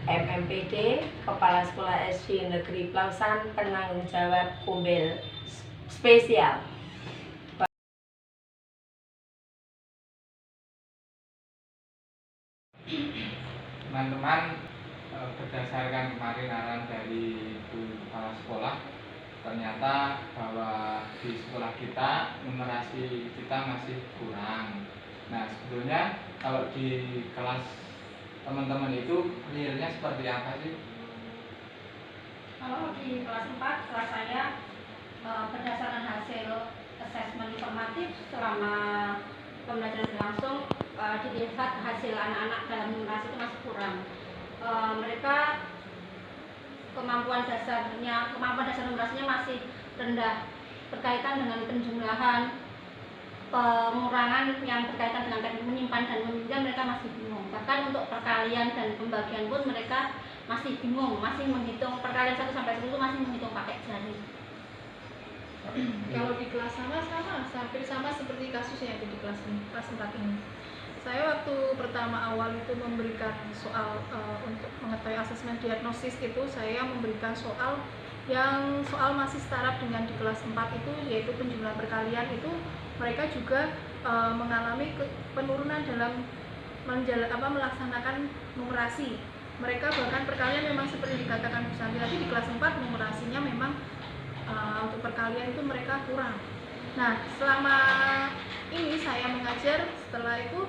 MMPD, Kepala Sekolah SD Negeri Plausan, penanggung jawab Kumbel Spesial. Teman-teman, berdasarkan kemarin arahan dari Ibu Kepala Sekolah, ternyata bahwa di sekolah kita numerasi kita masih kurang. Nah, sebetulnya kalau di kelas teman-teman itu clear-nya seperti apa sih? Kalau di kelas 4, kelas saya berdasarkan hasil asesmen informatif selama pembelajaran langsung dilihat hasil anak-anak dalam numerasi itu masih kurang. Mereka kemampuan dasar numerasinya masih rendah berkaitan dengan penjumlahan, pengurangan yang berkaitan dengan teknik menyimpan dan meminjam mereka masih bingung. Bahkan untuk perkalian dan pembagian pun mereka masih bingung, masih menghitung perkalian 1 sampai 10 itu masih menghitung pakai jari. Kalau di kelas hampir sama seperti kasusnya itu di kelas 4 ini. Saya waktu pertama awal itu memberikan soal untuk mengetahui asesmen diagnosis itu, saya memberikan soal yang soal masih setara dengan di kelas 4 itu, yaitu penjumlahan perkalian itu mereka juga mengalami penurunan dalam melaksanakan numerasi. Mereka bahkan perkalian memang seperti dikatakan Bu Santi tadi, di kelas 4 numerasinya memang untuk perkalian itu mereka kurang. Nah, selama ini saya mengajar, setelah itu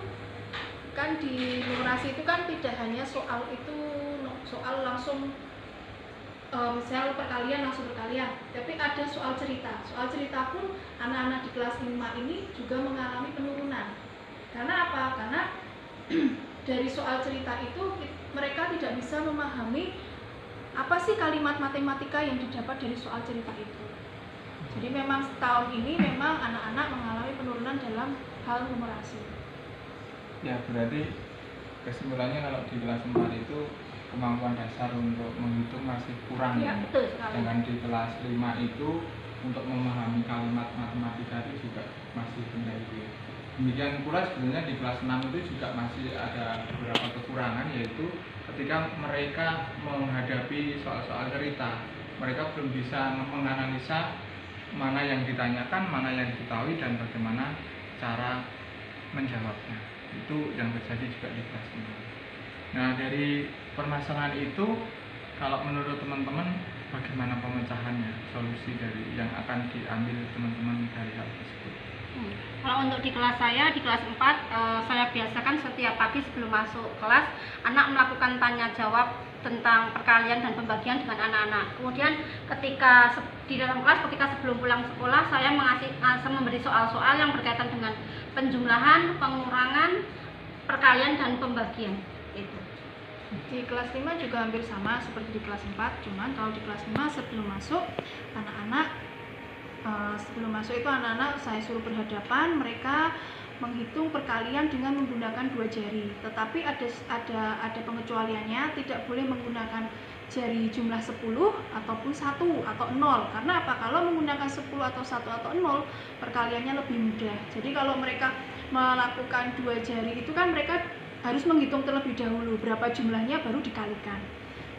kan di numerasi itu kan tidak hanya soal itu, soal langsung misalnya perkalian langsung perkalian, tapi ada soal cerita. Soal cerita pun anak-anak di kelas 5 ini juga mengalami penurunan. Karena apa? Karena dari soal cerita itu mereka tidak bisa memahami apa sih kalimat matematika yang didapat dari soal cerita itu. Jadi memang tahun ini memang anak-anak mengalami penurunan dalam hal numerasi. Ya, berarti kesimpulannya kalau di kelas 4 itu kemampuan dasar untuk menghitung masih kurang. Ya, betul sekali. Dengan di kelas 5 itu untuk memahami kalimat matematika itu juga masih rendah itu ya. Demikian pula sebenarnya di kelas 6 itu juga masih ada beberapa kekurangan, yaitu ketika mereka menghadapi soal-soal cerita, mereka belum bisa menganalisa mana yang ditanyakan, mana yang diketahui, dan bagaimana cara menjawabnya. Itu yang terjadi juga di kelas 5. Nah, dari permasalahan itu, kalau menurut teman-teman bagaimana pemecahannya, solusi dari yang akan diambil teman-teman dari hal tersebut? Kalau untuk di kelas saya, di kelas 4, saya biasakan setiap pagi sebelum masuk kelas, anak melakukan tanya jawab tentang perkalian dan pembagian dengan anak-anak. Kemudian ketika di dalam kelas, ketika sebelum pulang sekolah, saya memberi soal-soal yang berkaitan dengan penjumlahan, pengurangan, perkalian dan pembagian. Itu. Di kelas 5 juga hampir sama seperti di kelas 4, cuman kalau di kelas 5 sebelum masuk itu anak-anak saya suruh berhadapan, mereka menghitung perkalian dengan menggunakan 2 jari. Tetapi ada pengecualiannya, tidak boleh menggunakan jari jumlah 10 ataupun 1 atau 0. Karena apa? Kalau menggunakan 10 atau 1 atau 0, perkaliannya lebih mudah. Jadi kalau mereka melakukan 2 jari itu kan mereka harus menghitung terlebih dahulu berapa jumlahnya baru dikalikan.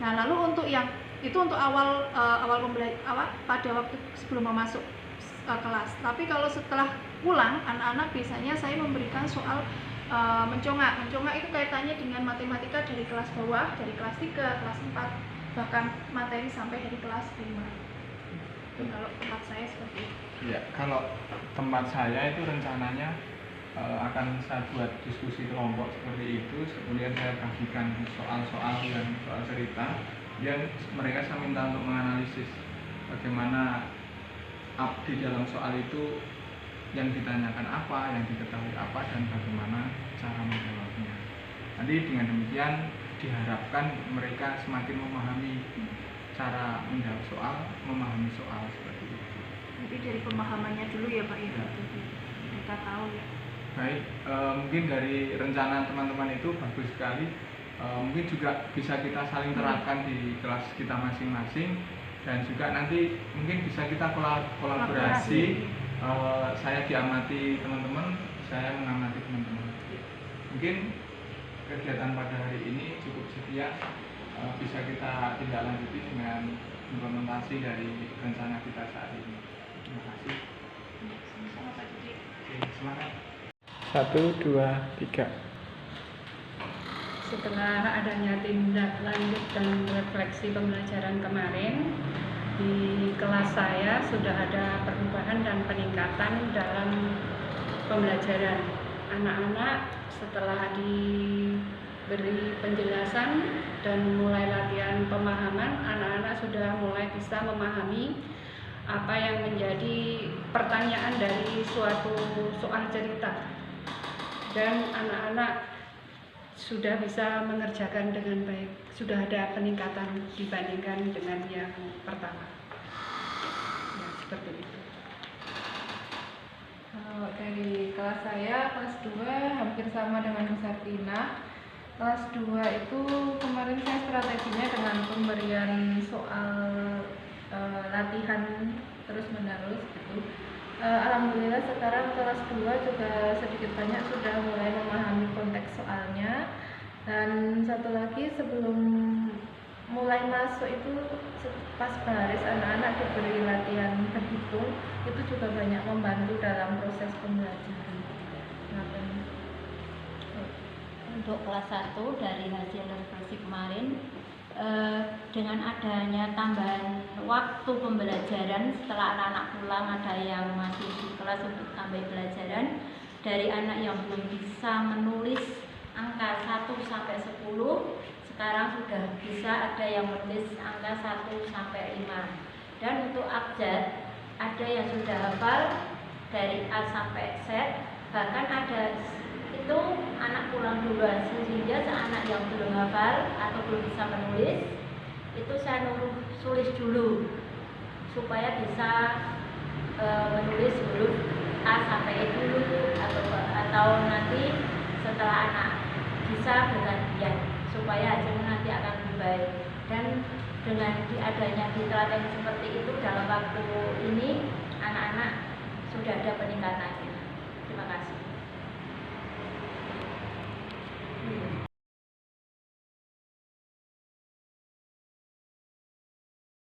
Nah, lalu untuk yang itu untuk awal pada waktu sebelum masuk kelas. Tapi kalau setelah pulang, anak-anak biasanya saya memberikan soal mencongak. Mencongak itu kaitannya dengan matematika dari kelas bawah, dari kelas 3, kelas 4, bahkan materi sampai dari kelas 5. Itu kalau tempat saya seperti itu. Ya, kalau tempat saya itu rencananya akan saya buat diskusi kelompok seperti itu, kemudian saya bagikan soal-soal dan soal cerita, dan mereka saya minta untuk menganalisis bagaimana di dalam soal itu yang ditanyakan apa, yang diketahui apa, dan bagaimana cara menjawabnya. Nanti dengan demikian diharapkan mereka semakin memahami cara menjawab soal, memahami soal seperti itu. Jadi dari pemahamannya dulu ya Pak ya, mereka tahu ya. Baik, mungkin dari rencana teman-teman itu bagus sekali. Mungkin juga bisa kita saling terapkan di kelas kita masing-masing, dan juga nanti mungkin bisa kita kolaborasi. Saya diamati teman-teman, saya mengamati teman-teman. Mungkin kegiatan pada hari ini cukup sekian. bisa kita tindak lanjuti dengan implementasi dari rencana kita saat ini. Terima kasih. Oke, silakan. 1, 2, 3. Setelah adanya tindak lanjut dan refleksi pembelajaran kemarin, di kelas saya sudah ada perubahan dan peningkatan dalam pembelajaran. Anak-anak setelah diberi penjelasan dan mulai latihan pemahaman, anak-anak sudah mulai bisa memahami apa yang menjadi pertanyaan dari suatu soal cerita. Dan anak-anak sudah bisa mengerjakan dengan baik, sudah ada peningkatan dibandingkan dengan yang pertama. Ya, seperti itu. Kalau dari kelas saya, kelas 2 hampir sama dengan Sabrina. Kelas 2 itu kemarin saya strateginya dengan pemberian soal latihan terus menerus gitu. Alhamdulillah sekarang kelas 2 juga sedikit banyak sudah mulai memahami konteks soalnya. Dan satu lagi, sebelum mulai masuk itu pas baris anak-anak diberi latihan berhitung, itu juga banyak membantu dalam proses pembelajaran. Untuk kelas 1 dari hasil refleksi kemarin, dengan adanya tambahan waktu pembelajaran setelah anak-anak pulang, ada yang masih di kelas untuk tambah pelajaran, dari anak yang belum bisa menulis angka 1 sampai 10 sekarang sudah bisa ada yang menulis angka 1 sampai 5. Dan untuk abjad ada yang sudah hafal dari A sampai Z, bahkan ada itu anak pulang duluan, sehingga anak yang belum hafal atau belum bisa menulis itu saya nyuruh tulis dulu supaya bisa menulis huruf A sampai E dulu, atau nanti setelah anak bisa bergantian supaya hasilnya nanti akan lebih baik. Dan dengan adanya ditelaten seperti itu dalam waktu ini anak-anak sudah ada peningkatannya. Terima kasih.